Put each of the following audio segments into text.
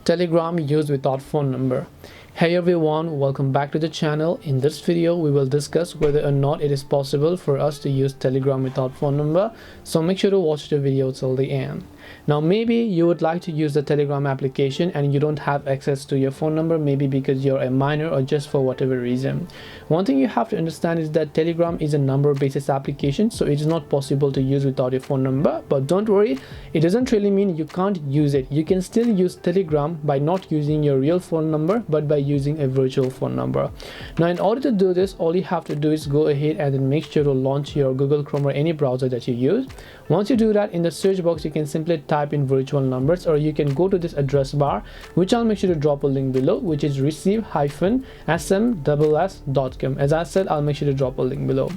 Telegram used without phone number. Hey everyone, welcome back to the channel. In this video we will discuss whether or not it is possible for us to use Telegram without phone number, so make sure to watch the video till the end. Now maybe you would like to use the Telegram application and you don't have access to your phone number, maybe because you're a minor or just for whatever reason. One thing you have to understand is that Telegram is a number based application, so it is not possible to use without your phone number. But don't worry, it doesn't really mean you can't use it. You can still use Telegram by not using your real phone number but by using a virtual phone number. Now in order to do this, all you have to do is go ahead and then make sure to launch your Google Chrome or any browser that you use. Once you do that, in the search box you can simply type in virtual numbers, or you can go to this address bar, which I'll make sure to drop a link below, which is receive-smss.com. As I said, I'll make sure to drop a link below.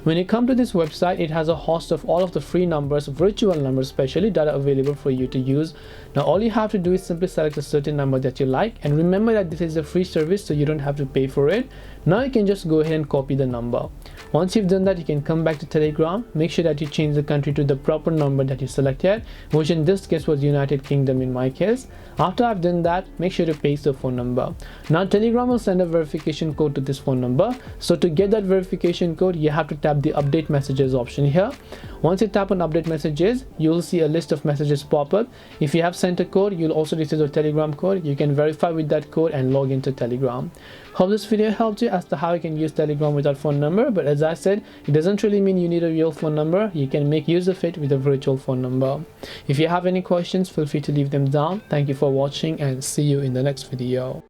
When you come to this website, it has a host of all of the free numbers, virtual numbers especially, that are available for you to use. Now all you have to do is simply select a certain number that you like, and remember that this is a free service, so you don't have to pay for it. Now you can just go ahead and copy the number. Once you've done that, you can come back to Telegram. Make sure that you change the country to the proper number that you selected, which in this case was United Kingdom in my case. After I've done that, make sure to paste the phone number. Now Telegram will send a verification code to this phone number. So to get that verification code, you have to tap the update messages option here. Once you tap on update messages, you'll see a list of messages pop up. If you have sent a code, you'll also receive a Telegram code. You can verify with that code and log into Telegram. Hope this video helped you as to how you can use Telegram without phone number, but as I said, it doesn't really mean you need a real phone number. You can make use of it with a virtual phone number. If you have any questions, feel free to leave them down. Thank you for watching and see you in the next video.